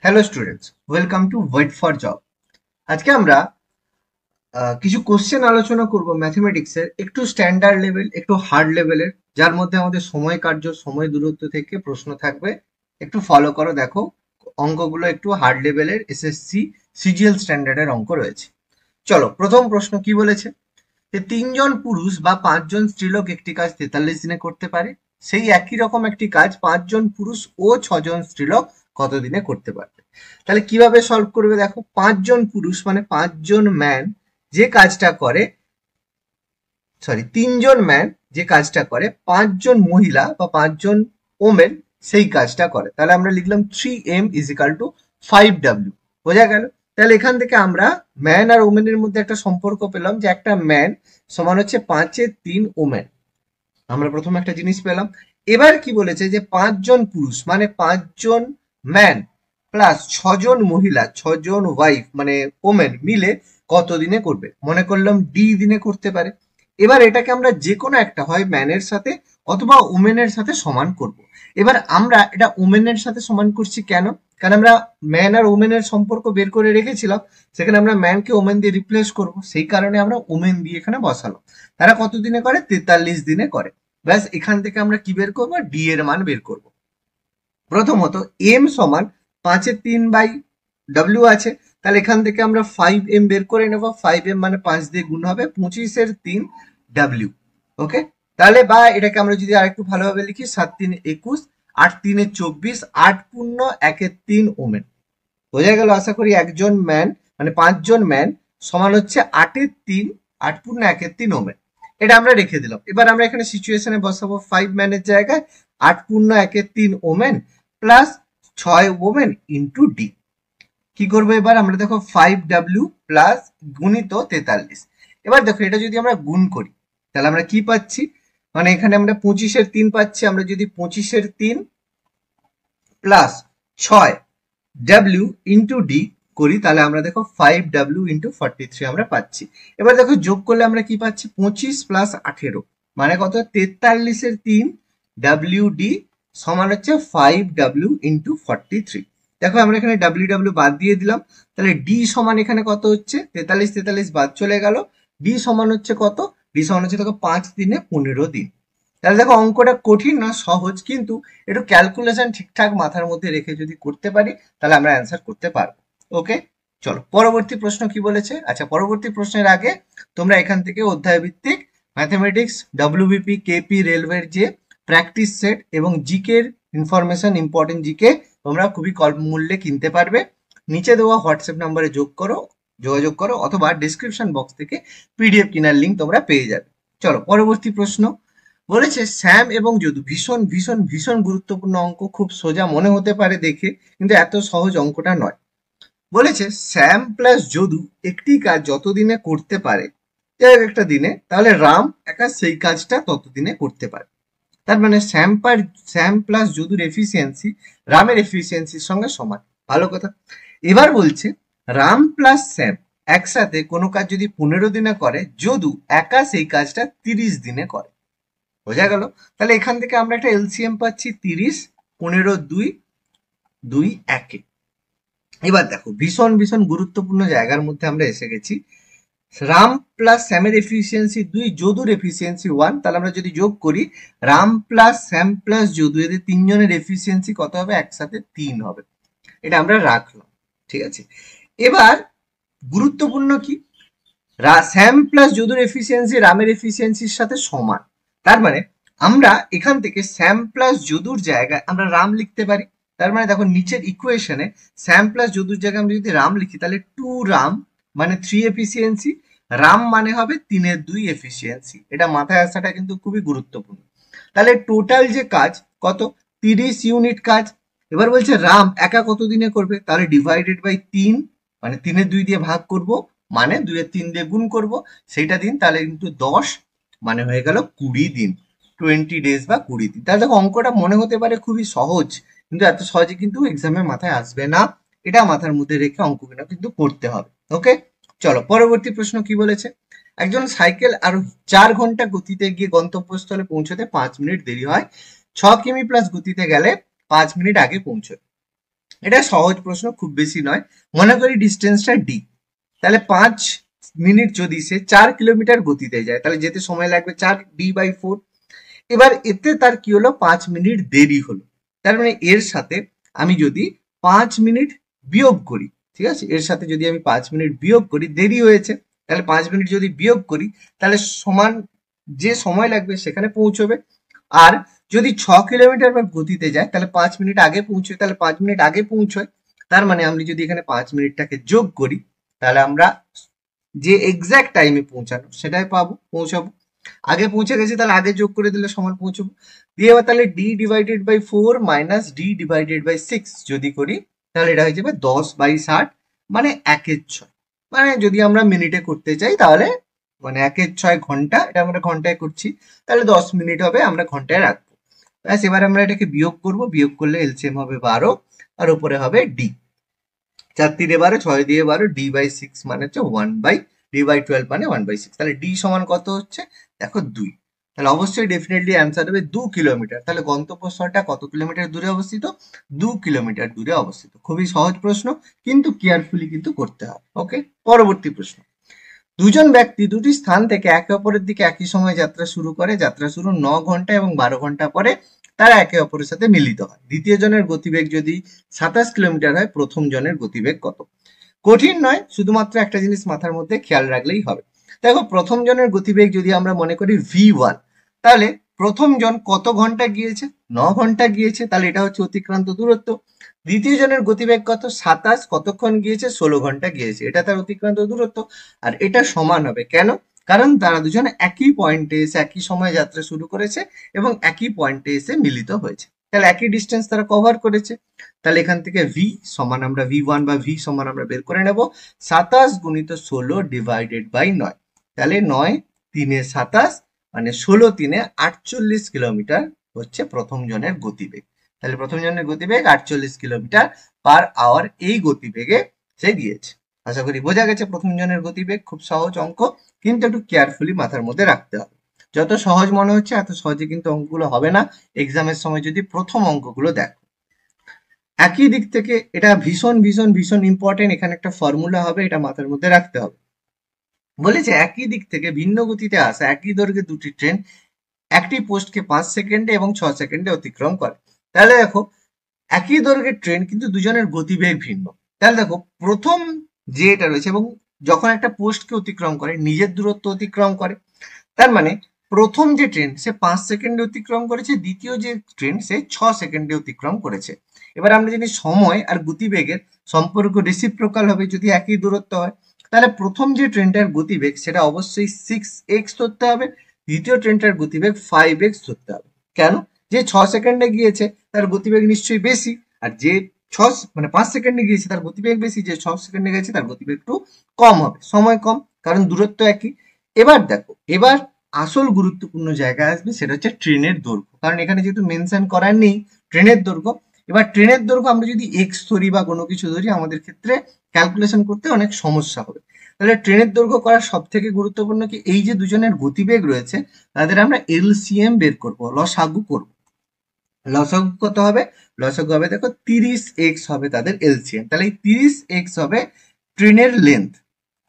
Hello students, welcome to wait for job. আজকে আমরা কিছু কোশ্চেন আলোচনা করব ম্যাথমেটিক্সের, একটু স্ট্যান্ডার্ড লেভেল, একটু হার্ড লেভেলের, যার মধ্যে আমাদের সময় কার্য, সময় দূরত্ব থেকে প্রশ্ন থাকবে। একটু ফলো করো, দেখো অঙ্কগুলো একটু হার্ড লেভেলের, এসএসসি সিজিএল স্ট্যান্ডার্ডের অঙ্ক রয়েছে। চলো, প্রথম প্রশ্ন কি বলেছে, যে তিনজন পুরুষ বা পাঁচজন স্ত্রীলোক একটি কাজ 43 দিনে করতে পারে, সেই একই রকম একটি কাজ পাঁচজন পুরুষ ও ছজন স্ত্রীলোক কত দিনে করতে পারবে। তাহলে কিভাবে সলভ করবে, দেখো পাঁচজন পুরুষ মানে পাঁচজন ম্যান যে কাজটা করে, সরি তিনজন ম্যান যে কাজটা করে, পাঁচজন মহিলা বা পাঁচজন ওমেন সেই কাজটা করে। তাহলে আমরা লিখলাম 3m is equal to 5w। বোঝা গেল? তাহলে এখান থেকে আমরা ম্যান আর ওমেনের মধ্যে একটা সম্পর্ক পেলাম, যে একটা ম্যান সমান হচ্ছে 5-3 ওমেন। আমরা প্রথমে একটা জিনিস পেলাম। এবার কি বলেছে, যে পাঁচজন পুরুষ মানে পাঁচজন ম্যান প্লাস ছজন মহিলা, ছজন ওয়াইফ মানে ওমেন মিলে কত দিনে করবে। মনে করলাম ডি দিনে করতে পারে। এবার এটাকে আমরা যে কোনো একটা, হয় ম্যানের সাথে অথবা ওমেনের সাথে সমান করব। এবার আমরা এটা ওমেনের সাথে সমান করছি কেন? কারণ আমরা ম্যান আর ওমেনের সম্পর্ক বের করে রেখেছিলাম, সেখানে আমরা ম্যানকে ওমেন দিয়ে রিপ্লেস করব, সেই কারণে আমরা ওমেন দিয়ে এখানে বসালাম। তারা কত দিনে করে? 43 দিনে করে। ব্যাস, এখান থেকে আমরা কি বের করবো? ডি এর মান বের করব। প্রথমত এম সমান 5/3/w আছে, তাহলে এখান থেকে আমরা 5m বের করে নেব। 5m মানে 5 দিয়ে গুণ হবে, 25/3 w। ওকে, তাহলে বা এটাকে আমরা যদি আরেকটু ভালোভাবে লিখি, 7×3 = 21, 8×3 = 24, 8×1 = 3 ওমেন। বোঝা গেল আশা করি? একজন ম্যান মানে পাঁচজন ম্যান সমান হচ্ছে 8/3, 8×1 = 3 ওমেন। এটা আমরা রেখে দিলাম। এবার আমরা এখানে সিচুয়েশনে বসাবো 5 ম্যানের জায়গায় 8×1 = 3 women plus 6 women into D. কি করবো এবার আমরা, দেখো 5w প্লাস গুণিত 43। এবার দেখো এটা যদি আমরা গুণ করি, তাহলে আমরা কি পাচ্ছি, মানে এখানে আমরা 25/3 পাচ্ছি। আমরা যদি 25/3 প্লাস 6 w ইন্টু ডি করি, তাহলে আমরা দেখো 5w ইন্টু 43 আমরা পাচ্ছি। এবার দেখো যোগ করলে আমরা কি পাচ্ছি, 25 প্লাস 18 মানে কত, 43/3 wd সমান হচ্ছে 5w ইন্টু 43। দেখো আমরা এখানে ww বাদ দিয়ে দিলাম, তাহলে d সমান এখানে কত হচ্ছে, 43 বাদ চলে গেল, d সমান হচ্ছে কত, d সমান হচ্ছে দেখো 5×3 = 15 দিন। তাহলে দেখো অঙ্কটা কঠিন না, সহজ, কিন্তু একটু ক্যালকুলেশন ঠিকঠাক মাথার মধ্যে রেখে যদি করতে পারি, তাহলে আমরা অ্যান্সার করতে পারবো। ওকে, চলো পরবর্তী প্রশ্ন কি বলেছে। আচ্ছা, পরবর্তী প্রশ্নের আগে তোমরা এখান থেকে অধ্যায় ভিত্তিক ম্যাথমেটিক্স, ডব্লিউবিপি, কেপি, রেলওয়ের যে প্র্যাকটিস সেট এবং জিকে এর ইনফরমেশন, ইম্পর্টেন্ট জিকে তোমরা খুবই কম মূল্যে কিনতে পারবে। নিচে দেওয়া হোয়াটসঅ্যাপ নাম্বারে যোগাযোগ করো, অথবা ডিসক্রিপশন বক্স থেকে পিডিএফ কেনার লিঙ্ক তোমরা পেয়ে যাবে। চলো পরবর্তী প্রশ্ন। বলেছে শ্যাম এবং যদু, ভীষণ ভীষণ ভীষণ গুরুত্বপূর্ণ অঙ্ক, খুব সোজা মনে হতে পারে দেখে, কিন্তু এত সহজ অঙ্কটা নয়। বলেছে শ্যাম প্লাস যদু একটি কাজ যত দিনে করতে পারে, একটা দিনে, তাহলে রাম একা সেই কাজটা তত দিনে করতে পারে। তার মানে শ্যাম প্লাস যদুর এফিসিয়েন্সি রামের এফিসিয়েন্সির সঙ্গে সমান। ভালো কথা। এবার বলছে রাম প্লাস শ্যাম একসাথে কোনো কাজ যদি 15 দিনে করে, যদু একা সেই কাজটা 30 দিনে করে। বোঝা গেল? তাহলে এখান থেকে আমরা একটা এলসিএম পাচ্ছি 30, 15 2 1। এবার দেখো ভীষণ ভীষণ গুরুত্বপূর্ণ জায়গার মধ্যে আমরা এসে গেছি। রাম প্লাস শ্যামের এফিসিয়েন্সি 2, যদুর এফিসিয়েন্সি 1। তাহলে আমরা যদি যোগ করি, রাম প্লাস শ্যাম প্লাস যদু, এদের তিনজনের এফিসিয়েন্সি কত হবে? একসাথে 3 হবে। এটা আমরা রাখলাম, ঠিক আছে। এবার গুরুত্বপূর্ণ কি, শ্যাম প্লাস যদুর এফিসিয়েন্সি রামের এফিসিয়েন্সির সাথে সমান। তার মানে আমরা এখান থেকে শ্যাম প্লাস যদুর জায়গায় আমরা রাম লিখতে পারি। তার মানে দেখো নিচের ইকুয়েশনে শ্যাম প্লাস যদুর জায়গায় আমরা যদি রাম লিখি, তাহলে 2 রাম মানে 3 এফিসিয়েন্সি, রাম মানে হবে 3/2 এফিসিয়েন্সি। এটা মাথায় আসাটা কিন্তু খুবই গুরুত্বপূর্ণ। তাহলে টোটাল যে কাজ কত, 30 ইউনিট কাজ। এবার বলছে রাম একা কত দিনে করবে, তাহলে ডিভাইডেড বাই 3 মানে 3/2 দিয়ে ভাগ করব, মানে 2/3 দিয়ে গুণ করব, সেইটা দিন, তাহলে কিন্তু 10 মানে হয়ে গেল 20 দিন, 20 ডেজ বা 20 দিন। তাহলে দেখো অঙ্কটা মনে হতে পারে খুবই সহজ, কিন্তু এত সহজে কিন্তু এক্সামে মাথায় আসবে না। এটা মাথার মধ্যে রেখে অঙ্কগুলো কিন্তু করতে হবে। ওকে, চলো পরবর্তী প্রশ্ন কি বলেছে। একজন সাইকেল আরোহী 4 ঘন্টা গতিতে গিয়ে গন্তব্যস্থলে পৌঁছতে 5 মিনিট দেরি হয়, 6 কিমি প্লাস গতিতে গেলে 5 মিনিট আগে পৌঁছয়। এটা সহজ প্রশ্ন, খুব বেশি নয়। মনে করি ডিস্টেন্সটা ডি, তাহলে 5 মিনিট যদি সে 4 কিলোমিটার গতিতে যায়, তাহলে যেতে সময় লাগবে 4 d/4। এবার এতে তার কি হলো, 5 মিনিট দেরি হলো। তার মানে এর সাথে আমি যদি 5 মিনিট বিয়োগ করি, ঠিক আছে, এর সাথে যদি আমি 5 মিনিট বিয়োগ করি, দেরি হয়েছে, তাহলে 5 মিনিট যদি বিয়োগ করি, তাহলে সমান যে সময় লাগবে সেখানে পৌঁছবে। আর যদি 6 কিলোমিটার বা গতিতে যায়, তাহলে 5 মিনিট আগে পৌঁছয়, তাহলে 5 মিনিট আগে পৌঁছয়। তার মানে আমি যদি এখানে 5 মিনিটটাকে যোগ করি, তাহলে আমরা যে এক্সাক্ট টাইমে পৌঁছানো সেটাই পৌঁছাবো। আগে পৌঁছে গেছি, তাহলে আগে যোগ করে দিলে সমান পৌঁছবো। দিয়ে এবার তাহলে d/4 মাইনাস d/6 যদি করি, তাহলে এটা হয়ে যাবে 10/60, মানে 1/6। মানে যদি আমরা মিনিটে করতে চাই, তাহলে মানে 1/6 ঘন্টা, এটা আমরা ঘন্টায় করছি, তাহলে 10 মিনিট হবে, আমরা ঘন্টায় রাখবো। ব্যাস, এবার আমরা এটাকে বিয়োগ করব, বিয়োগ করলে এলসিএম হবে 12, আর উপরে হবে ডি। 4 দিয়ে 12, 6 দিয়ে 12, d/6 মানে হচ্ছে 1/d/12 মানে 1/6। তাহলে ডি সমান কত হচ্ছে, দেখো 2। তাহলে অবশ্যই ডেফিনেটলি অ্যান্সার হবে 2 কিলোমিটার। তাহলে গন্তব্যস্থলটা কত কিলোমিটার দূরে অবস্থিত, 2 কিলোমিটার দূরে অবস্থিত। খুবই সহজ প্রশ্ন, কিন্তু কেয়ারফুলি কিন্তু করতে হবে। ওকে, পরবর্তী প্রশ্ন। দুজন ব্যক্তি দুটি স্থান থেকে একে অপরের দিকে একই সময় যাত্রা শুরু করে। যাত্রা শুরু 9 ঘন্টা এবং 12 ঘন্টা পরে তারা একে অপরের সাথে মিলিত হয়। দ্বিতীয় জনের গতিবেগ যদি 27 কিলোমিটার হয়, প্রথম জনের গতিবেগ কত? কঠিন নয়, শুধুমাত্র একটা জিনিস মাথার মধ্যে খেয়াল রাখলেই হবে। দেখো, প্রথম জনের গতিবেগ যদি আমরা মনে করি v1, তাহলে প্রথম জন কত ঘন্টা গিয়েছে, 9 ঘন্টা গিয়েছে, তাহলে এটা হচ্ছে অতিক্রান্ত দূরত্ব। দ্বিতীয় জনের গতিবেগ কত, 27, কতক্ষণ গিয়েছে, 16 ঘন্টা গিয়েছে, এটা তার অতিক্রান্ত দূরত্ব। আর এটা সমান হবে কেন, কারণ তারা দুজন একই পয়েন্টে এসে একই সময় যাত্রা শুরু করেছে এবং একই পয়েন্টে এসে মিলিত হয়েছে, তাহলে একই ডিস্টেন্স তারা কভার করেছে। তাহলে এখান থেকে ভি সমান আমরা v1 বা ভি সমান আমরা বের করে নেব 27 গুণিত 16 / 9। তাহলে 9 3 27, মানে 16 3 48 কিলোমিটার হচ্ছে প্রথম জনের গতিবেগ। তাহলে প্রথম জনের গতিবেগ 48 কিলোমিটার/আওয়ার, এই গতিবেগে সে গিয়েছে। আশা করি বোঝা গেছে প্রথম জনের গতিবেগ। খুব সহজ অঙ্ক, কিন্তু একটু কেয়ারফুলি মাথার মধ্যে রাখতে হবে। যত সহজ মনে হচ্ছে এত সহজে কিন্তু অঙ্কগুলো হবে না এক্সামের সময় যদি প্রথম অঙ্কগুলো দেখো। একই দিক থেকে, এটা ভীষণ ভীষণ ভীষণ ইম্পর্টেন্ট, এখানে একটা ফর্মুলা হবে, এটা মাথার মধ্যে রাখতে হবে। বলেছে একই দিক থেকে ভিন্ন গতিতে আসা একই দৈর্ঘ্যের দুটি ট্রেন একটি পোস্টকে 5 সেকেন্ডে এবং 6 সেকেন্ডে অতিক্রম করে। তাহলে দেখো, একই দৈর্ঘ্যের ট্রেন কিন্তু দুজনের গতিবেগ ভিন্ন। তাহলে দেখো, প্রথম যে এটা রয়েছে, এবং যখন একটা পোস্টকে অতিক্রম করে নিজের দূরত্ব অতিক্রম করে, তার মানে প্রথম যে ট্রেন সে 5 সেকেন্ডে অতিক্রম করেছে, দ্বিতীয় যে ট্রেন সে 6 সেকেন্ডে অতিক্রম করেছে। এবার আমরা জানি সময় আর গতিবেগের সম্পর্ক রেসিপ্রোকাল হবে যদি একই দূরত্ব হয়। তাহলে প্রথম যে ট্রেনটার গতিবেগ সেটা অবশ্যই 6x ধরতে হবে, দ্বিতীয় ট্রেনটার গতিবেগ 5x ধরতে হবে। কেন, যে 6 সেকেন্ডে গিয়েছে তার গতিবেগ নিশ্চয়ই বেশি, আর যে ছ মানে 5 সেকেন্ডে গিয়েছে তার গতিবেগ বেশি, যে 6 সেকেন্ডে গেছে তার গতিবেগ একটু কম হবে, সময় কম, কারণ দূরত্ব একই। এবার দেখো, এবার আসল গুরুত্বপূর্ণ জায়গায় আসবে, সেটা হচ্ছে ট্রেনের দৈর্ঘ্য, কারণ এখানে যেহেতু মেনশন করার নেই ট্রেনের দৈর্ঘ্য। এবার ট্রেনের দৈর্ঘ্য আমরা যদি এক্স ধরি বা কোনো কিছু ধরি, আমাদের ক্ষেত্রে ক্যালকুলেশন করতে অনেক সমস্যা হবে। তাহলে ট্রেনের দৈর্ঘ্য করার সব থেকে গুরুত্বপূর্ণ কি, এই যে দুজনের গতিবেগ রয়েছে তাদের আমরা এলসিএম বের করব, লসাগু করব। লসাগু কত হবে, লসাগু হবে দেখো 30x হবে তাদের এলসিএম। তাহলে এই 30x হবে ট্রেনের লেন্থ,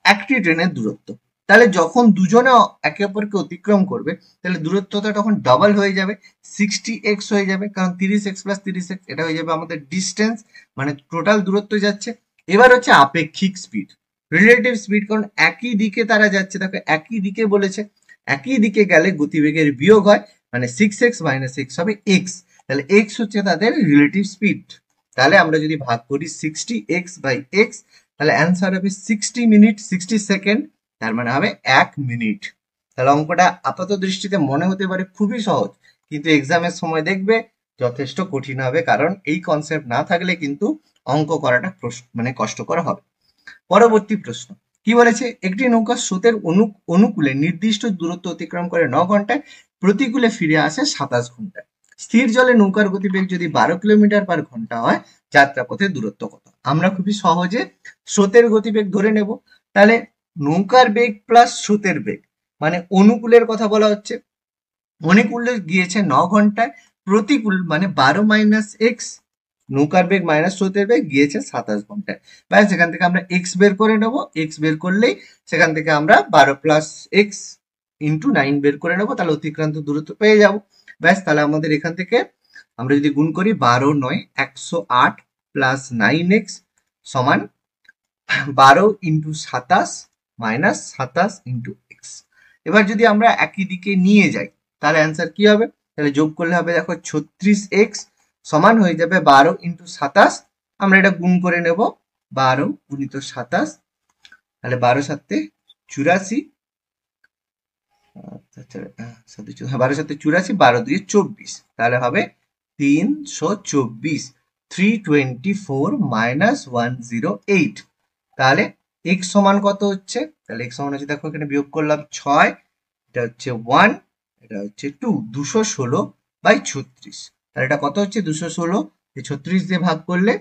একটি ট্রেনের দূরত্ব। তাহলে যখন দুজনে একে অপরকে অতিক্রম করবে, তাহলে দূরত্বটা তখন ডাবল হয়ে যাবে, 60x হয়ে যাবে, কারণ 30x + 30x এটা হয়ে যাবে আমাদের ডিস্টেন্স, মানে টোটাল দূরত্ব যাচ্ছে। এবার হচ্ছে আপেক্ষিক স্পিড, রিলেটিভ স্পিড, কারণ একই দিকে তারা যাচ্ছে, দেখো একই দিকে বলেছে, একই দিকে গেলে গতিবেগের বিয়োগ হয়, মানে 6x - x হবে x। তাহলে x হচ্ছে তাদের রিলেটিভ স্পিড। তাহলে আমরা যদি ভাগ করি 60x/x, তাহলে অ্যান্সার হবে 60 মিনিট 60 সেকেন্ড, তার মানে হবে 1 মিনিট। তাহলে অঙ্কটা আপাত দৃষ্টিতে মনে হতে পারে খুবই সহজ, কিন্তু এক্সামের সময় দেখবে যথেষ্ট কঠিন হবে, কারণ এই কনসেপ্ট না থাকলে কিন্তু অঙ্ক করাটা মানে কষ্টকর হবে। পরবর্তী প্রশ্ন কি বলেছে, একটি নৌকা স্রোতের অনুকূলে নির্দিষ্ট দূরত্ব অতিক্রম করে 9 ঘন্টায়, প্রতিকূলে ফিরে আসে 27 ঘন্টায়। স্থির জলে নৌকার গতিবেগ যদি 12 কিলোমিটার/ঘন্টা হয়, যাত্রাপথের দূরত্ব কত? আমরা খুবই সহজে স্রোতের গতিবেগ ধরে নেব। তাহলে নৌকার বেগ প্লাস স্রোতের বেগ, মানে অনুকূলের কথা বলা হচ্ছে, অনুকূলে গিয়েছে 9 ঘন্টায়, প্রতিকূল মানে 12 - x, নৌকার বেগ মাইনাস স্রোতের বেগ গিয়েছে 27 ঘন্টায়। ব্যাস এখান থেকে আমরা এক্স বের করে নেবো, এক্স বের করলেই সেখান থেকে আমরা 12 প্লাস এক্স ইন্টু 9 বের করে নেবো, তাহলে অতিক্রান্ত দূরত্ব পেয়ে যাবো। ব্যাস তাহলে আমাদের এখান থেকে আমরা যদি গুণ করি 12 9 108 প্লাস 9x সমান 12 ইন্টু 27 মাইনাস 27 ইন্টু এক্স। এবার যদি আমরা একই দিকে নিয়ে যাই তাহলে অ্যান্সার কি হবে? তাহলে যোগ করলে হবে দেখো 36x সমান হয়ে যাবে 12 ইন্টু 27, আমরা এটা গুণ করে নেব 12 গুণিত 27, তাহলে 12 সাথে 84, 12 সাথে 84, 12 দিয়ে 24, তাহলে হবে 324, 324 মাইনাস 108। তাহলে x সমান কত হচ্ছে? তাহলে x সমান হচ্ছে দেখো এখানে বিয়োগ করলাম 6, এটা হচ্ছে 1, এটা হচ্ছে 2, 216 বাই 36। তাহলে এটা কত হচ্ছে? 216 36 দিয়ে ভাগ করলে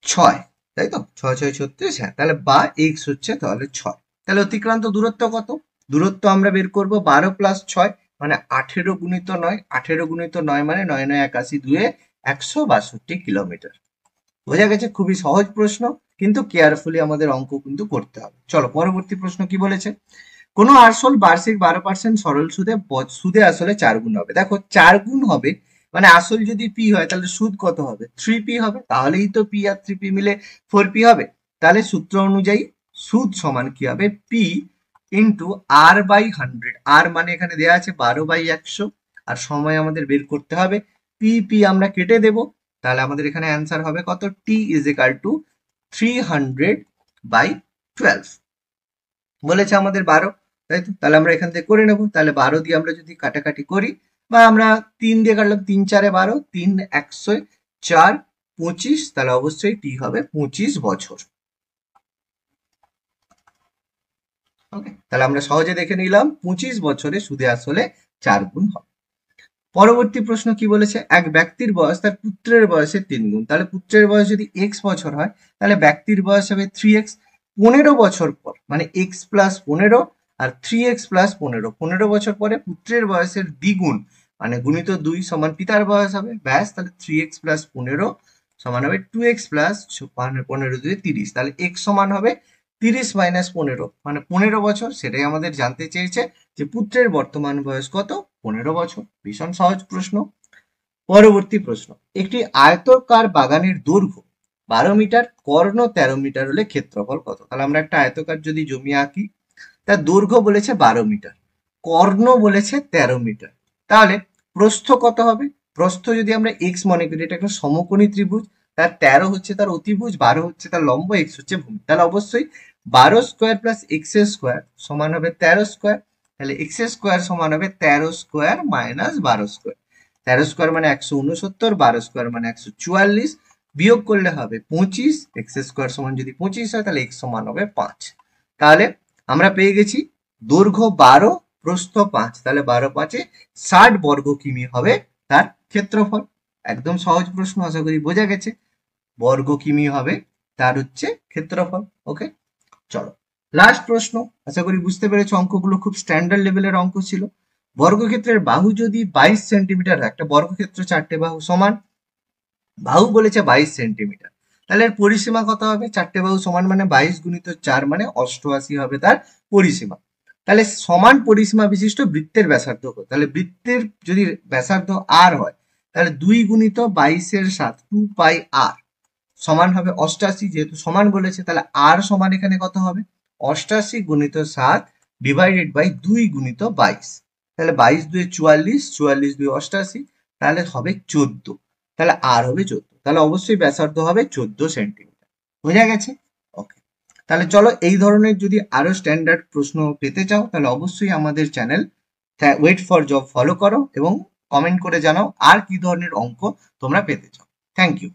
6, তাই তো 6 6 36, হ্যাঁ, তাহলে বা x হচ্ছে তাহলে 6। তাহলে অতিক্রান্ত দূরত্ব কত? দূরত্ব আমরা বের করব 12 প্লাস 6 মানে 18 গুণিত 9, 18 গুণিত 9 মানে 9 9 81, 2 162 কিলোমিটার। বোঝা গেছে? খুবই সহজ প্রশ্ন, কিন্তু কেয়ারফুলি আমাদের অঙ্ক কিন্তু করতে হবে। চলো পরবর্তী প্রশ্ন কি বলেছে? কোনো আসল বার্ষিক 12% সরল সুদে সুদে আসলে 4 গুণ হবে। দেখো 4 গুণ হবে মানে আসল যদি পি হয় তাহলে সুদ কত হবে? 3p হবে, তাহলেই তো পি আর 3p মিলে 4p হবে। তাহলে সূত্র অনুযায়ী সুদ সমান কি হবে? পি ইন্টু আর বাই 100, আর মানে এখানে দেওয়া আছে 12/100, আর সময় আমাদের বের করতে হবে। পি আমরা কেটে দেব, তাহলে আমাদের এখানে অ্যান্সার হবে কত? টি ইজ ইকাল টু 300/12 বলেছে আমাদের 12, তাই তো? তাহলে আমরা এখান থেকে করে নেব। তাহলে 12 দিয়ে আমরা যদি কাটাকাটি করি বা আমরা 3 দিয়ে কাটলাম, 3 4 12, 3 100 4 25, তাহলে অবশ্যই টি হবে 25 বছর। ওকে, তাহলে আমরা সহজে দেখে নিলাম 25 বছরে সুদে আসলে 4 গুণ হবে। পরবর্তী প্রশ্ন কি বলেছে? এক ব্যক্তির বয়স তার পুত্রের বয়সের 3 গুণ। তাহলে পুত্রের বয়স যদি এক্স বছর হয় তাহলে ব্যক্তির বয়স হবে 3x। 15 বছর পর মানে এক্স প্লাস 15 আর 3x প্লাস 15, 15 বছর পরে পুত্রের বয়সের দ্বিগুণ মানে গুণিত 2 সমান পিতার বয়স হবে। ব্যাস, তাহলে 3x প্লাস 15 সমান হবে 2x প্লাস 15 2 30, তাহলে x সমান হবে 30 মাইনাস 15 মানে 15 বছর। সেটাই আমাদের জানতে চেয়েছে যে পুত্রের বর্তমান বয়স কত? 15 বছর। ভীষণ সহজ প্রশ্ন। পরবর্তী প্রশ্ন, একটি আয়তকার বাগানের দৈর্ঘ্য 12 মিটার, কর্ণ 13 মিটার হলে ক্ষেত্রফল কত? তাহলে আমরা একটা আয়তকার যদি জমি আঁকি, তার দৈর্ঘ্য বলেছে 12 মিটার, কর্ণ বলেছে 13 মিটার, তাহলে প্রস্থ কত হবে? প্রস্থ যদি আমরা এক্স মনে করি, এটা একটা সমকোণী ত্রিভুজ, তার 13 হচ্ছে তার অতিভুজ, 12 হচ্ছে তার লম্ব, এক্স হচ্ছে ভূমি, তাহলে অবশ্যই 12 স্কোয়ার প্লাস এক্স স্কোয়ার সমান হবে 13 স্কোয়ার। তাহলে এক্স স্কোয়ার সমান হবে 13 স্কোয়ার মাইনাস 12 স্কোয়ার। 13 স্কোয়ার মানে 169, 12 স্কোয়ার মানে 144, বিয়োগ করলে হবে 25। এক্স স্কোয়ার সমান যদি 25 হয় তাহলে এক্স সমান হবে 5। তাহলে আমরা পেয়ে গেছি দৈর্ঘ্য 12, প্রস্থ 5, তাহলে 12 5 60 বর্গ কিমি হবে তার ক্ষেত্রফল। একদম সহজ প্রশ্ন, আশা করি বোঝা গেছে। বর্গ কিমি হবে তার হচ্ছে ক্ষেত্রফল। ওকে, চলো লাস্ট প্রশ্ন। আশা করি বুঝতে পেরেছো, অঙ্কগুলো খুব স্ট্যান্ডার্ড লেভেলের অঙ্ক ছিল। বর্গক্ষেত্রের বাহু যদি 22 সেন্টিমিটার হয়, একটা বর্গক্ষেত্র 4টে বাহু সমান, বাহু বলেছে 22 সেন্টিমিটার, তাহলে এর পরিসীমা কত হবে? 4টে বাহু সমান মানে 22 গুণিত 4 মানে 88 হবে তার পরিসীমা। তাহলে সমান পরিসীমা বিশিষ্ট বৃত্তের ব্যাসার্ধ কত? তাহলে বৃত্তের যদি ব্যাসার্ধ আর হয় তাহলে 2 গুণিত 22 7 2 পাই আর সমান হবে 88, যেহেতু সমান বলেছে তাহলে আর সমান এখানে কত হবে? 88 গুণিত 7 ডিভাইডেড বাই 2 গুণিত 22, তাহলে 22 2 44, 44 2 88, তাহলে হবে 14, তাহলে আর হবে 14, তাহলে অবশ্যই ব্যাসার্ধ হবে 14 সেন্টিমিটার। বোঝা গেছে? ওকে, তাহলে চলো এই ধরনের যদি আরো স্ট্যান্ডার্ড প্রশ্ন পেতে চাও তাহলে অবশ্যই আমাদের channel wait for job follow করো এবং কমেন্ট করে জানাও আর কি ধরনের অঙ্ক তোমরা পেতে চাও। Thank you.